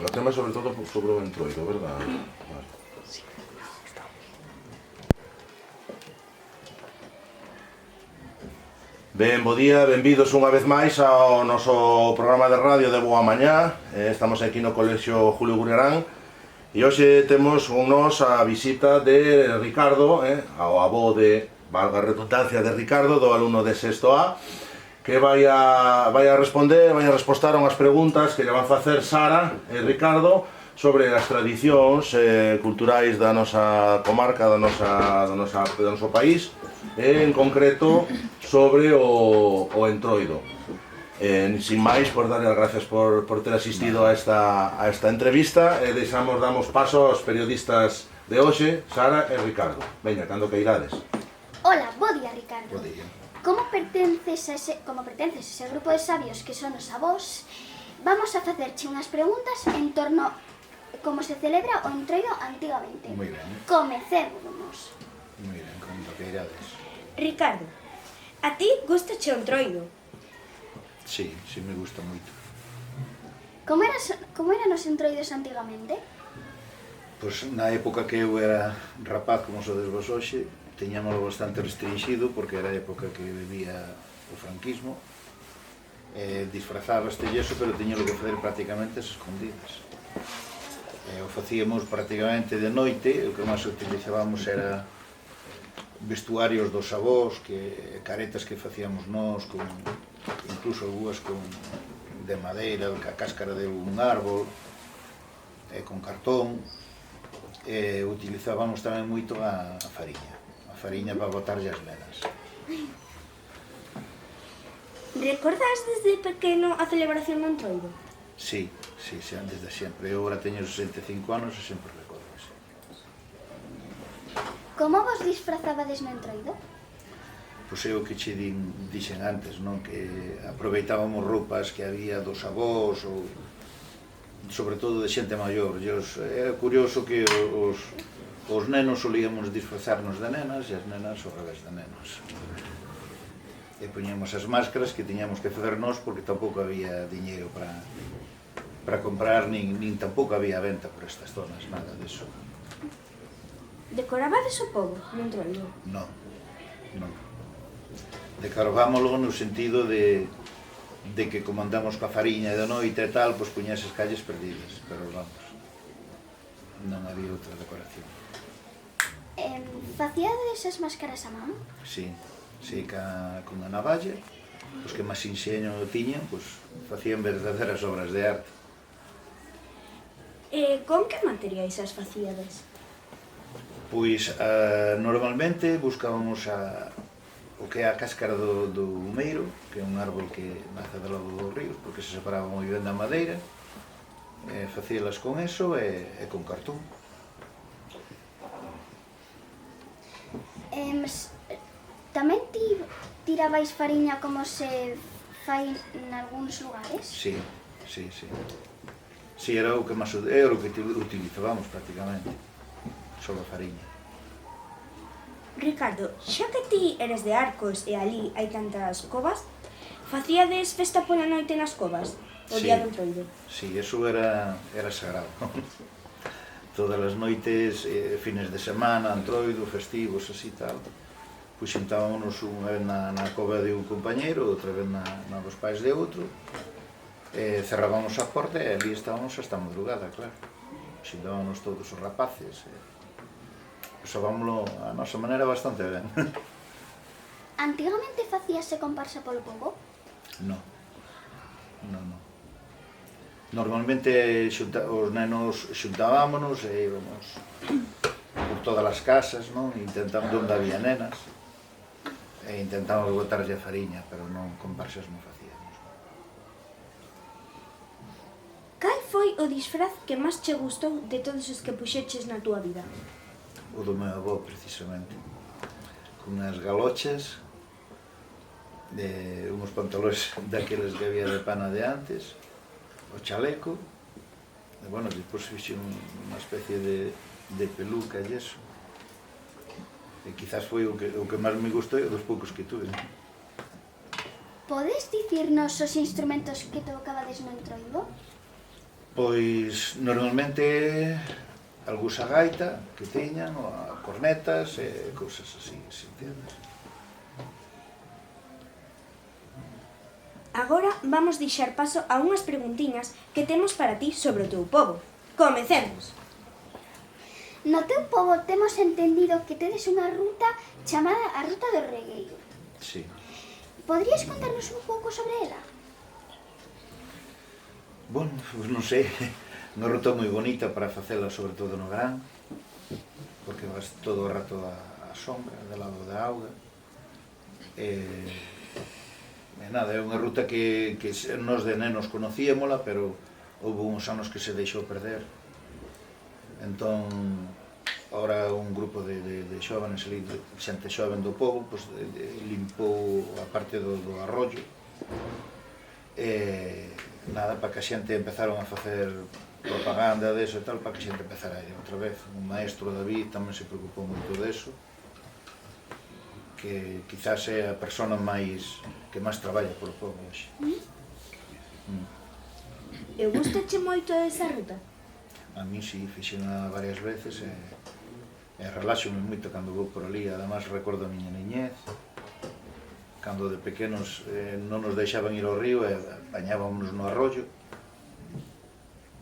O tema é sobre todo sobre o entroido, verdad? Vale. Ben, bo día, benvidos unha vez máis ao noso programa de radio de Boa Mañá. Estamos aquí no Colexio Julio Gurriarán e hoxe temos nos a visita de Ricardo, ao avó de, valga a redundancia, de Ricardo, do alumno de sexto A, que vai a respostar a unhas preguntas que lle van facer Sara e Ricardo sobre as tradicións culturais da nosa comarca, do noso país, e en concreto sobre o entroido. Sin máis, por darle as gracias por ter asistido a esta entrevista, e damos paso aos periodistas de hoxe, Sara e Ricardo. Veña, cando que irades. Hola, bo día, Ricardo. Bo día. Como pertences a ese grupo de sabios que son os avós, vamos a facerche unhas preguntas en torno a como se celebra o entroido antigamente. Moi ben. Comecemos. Moi ben, como que irades. Ricardo, a ti gustache o entroido? Sí, sí me gusta moito. Como eran os entroidos antigamente? Pois na época que eu era rapaz, como sodes vos hoxe, teñámoslo bastante restringido porque era a época que vivía o franquismo. Disfrazabaste e eso, pero teñalo que facer prácticamente as escondidas. O facíamos prácticamente de noite, o que máis utilizábamos era vestuarios dos avós, caretas que facíamos nós, incluso algunhas de madeira, a cáscara de un árbol, con cartón. Utilizábamos tamén moito a fariña para botarlle as nenas. Recordas desde pequeno a celebración do entroido? Sí, desde sempre. Eu agora teño 65 anos e sempre recordo eso. Como vos disfrazabades no entroido? Pois é o que che dixen antes, non? Que aproveitábamos roupas que había dos avós ou sobre todo de xente maior. Era curioso que os nenos solíamos disfrazarnos de nenas e as nenas ao revés de nenos. E poñíamos as máscaras que tiñamos que facer nós porque tampouco había diñeiro para comprar, nin tampouco había venta por estas zonas, nada disso. Decorabades o pobo no entroido? Non. Decorábamoslo no sentido de que como andamos coa fariña de noite e tal, pois puñas as calles perdidas, pero vamos, non había outra decoración. Facíades as máscaras a man? Sí, con a navalla, os que máis inxeño tiñan, pois facían verdadeiras obras de arte. Con que materiais as facíades? Pois normalmente buscábamos o que é a cáscara do umeiro, que é un árbol que nace do lado dos ríos, porque se separaba moi ben da madeira, facíalas con eso e con cartón. Tamén tirabais fariña como se fai nalgúns lugares? Sí. Sí, era o que utilizábamos prácticamente, só a fariña. Ricardo, xa que ti eres de Arcos e ali hai tantas covas, facíades festa pola noite nas covas, o día do entroido? Sí, eso era sagrado. Todas as noites, fines de semana, entroido, festivos, así tal, pois xuntámonos unha vez na cova de un compañeiro, outra vez na dos pais de outro, cerrábamos a porta e ali estábamos hasta a madrugada, claro. Xuntámonos todos os rapaces, pasábamoslo a nosa maneira bastante ben. Antigamente facíase comparsa polo pobo? Non. Normalmente os nenos xuntábamos e íbamos por todas as casas, non? Intentamos onde había nenas e intentábamos botarlle a fariña, pero non comparsas non facíamos. Cal foi o disfraz que máis che gustou de todos os que puxeches na túa vida? O do meu avó, precisamente, con as galochas, unhos pantalóns daqueles que había de pana de antes, o chaleco, e, bueno, depois fixe unha especie de peluca e eso. E quizás foi o que máis me gustou e dos poucos que tuve. Podes dicirnos os instrumentos que tocabades no entroido? Pois, normalmente, algús a gaita que teñan, ou a cornetas, e cousas así, se entendes. Agora vamos deixar paso a unhas preguntiñas que temos para ti sobre o teu pobo. Comecemos! No teu pobo temos entendido que tedes unha ruta chamada a Ruta do Regueiro. Sí. Podrías contarnos un pouco sobre ela? Bueno, pues non sei, unha ruta moi bonita para facela sobre todo no verán, porque vas todo o rato á sombra, do lado da auga. E nada, é unha ruta que nós de nenos conocíamola, pero houve uns anos que se deixou perder. Entón, ahora un grupo de xóvenes, xente xoven do povo, pues, limpou a parte do arroyo. E nada, para que a xente empezaron a facer propaganda deso e tal, para que a xente empezara a ir outra vez. Un maestro, David, tamén se preocupou moito deso, que quizás é a persona que máis traballa polo povo hoxe. E gustache moito esa ruta? A mí si, fixena varias veces e relaxome moito cando vou por ali. Además, recordo a miña niñez, cando de pequenos non nos deixaban ir ao río e bañábamos no arroyo,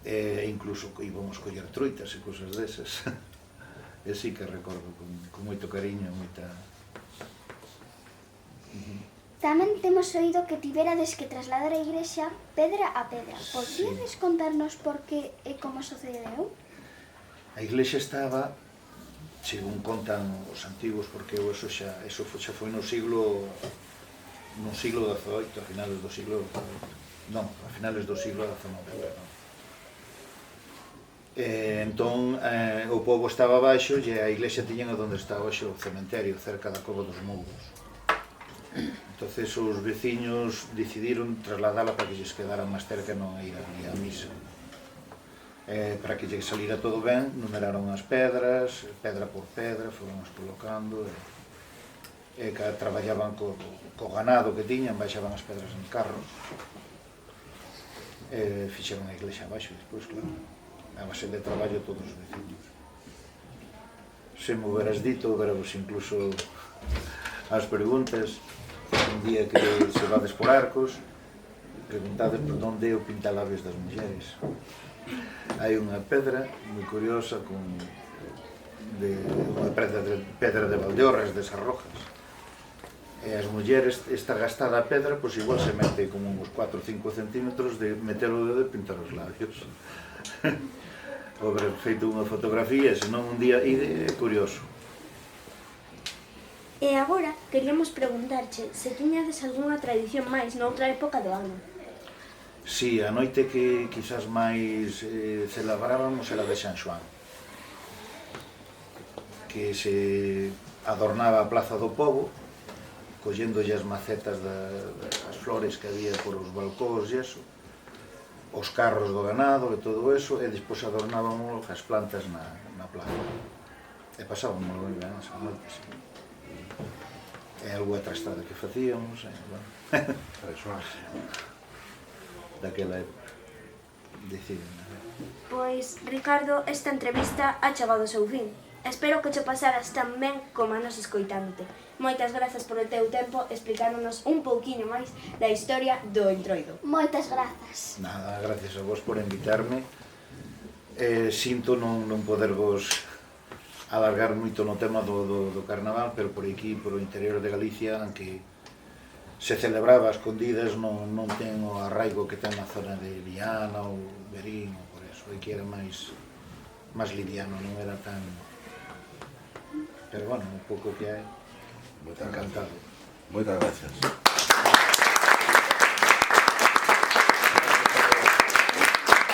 e incluso íbamos coller truitas e cousas desas. E sí que recordo con moito cariño, moita... Tamén temos oído que tiverades que trasladar a igrexa pedra a pedra. Podríades contarnos por que e como sucedeu? A iglesia estaba, según contan os antigos, porque eso xa foi no siglo XVIII, a finales do siglo XIX, perdón. Entón, o pobo estaba abaixo e a iglesia tiñan onde está hoxe o cementerio, cerca da Cova dos Mouros. Entonces os veciños decidiron trasladala para que lles quedara máis cerca e non ir ali a misa. Para que lles salira todo ben, numeraron as pedras, pedra por pedra, foron as colocando, e traballaban co ganado que tiñan, baixaban as pedras en carros, e fixeron a iglesia abaixo despois, claro, a base de traballo todos os veciños. Se me houberas dito, houberavos incluso as preguntas, un día que se vades por Arcos, preguntades por onde é o pintalabios das mulleres. Hai unha pedra moi curiosa unha pedra de Valdeorras, desas rojas. E as mulleres, esta gastada pedra, pois igual se mete como uns 4 ou 5 centímetros de meter o dedo e pintar os labios. Haber feito unha fotografía, senón un día ide, é curioso. E agora queríamos preguntarche se tiñades algunha tradición máis noutra época do ano. Si, a noite que quizás máis celebrábamos era de San Xoán, que se adornaba a plaza do pobo, colléndolle as macetas das flores que había por os balcóns e eso, os carros do ganado e todo eso, e despois adornábamos as plantas na plaza. E pasábamos moi ben esa noite, sí. E algo trastada que facíamos, bueno. Daquela época, deciden. Pois, Ricardo, esta entrevista ha chegado ao seu fin. Espero que che pasaras tan ben como a nos escoitándote. Moitas grazas por o teu tempo explicándonos un pouquiño máis da historia do Entroido. Moitas grazas. Nada, gracias a vos por invitarme. Sinto non podervos alargar moito no tema do carnaval, pero por aquí, por o interior de Galicia, aunque se celebraba a escondidas, non ten o arraigo que ten na zona de Viana ou Verín, por eso, aquí era máis liviano, non era tan... Pero bueno, un pouco que hai, encantado. Moitas gracias.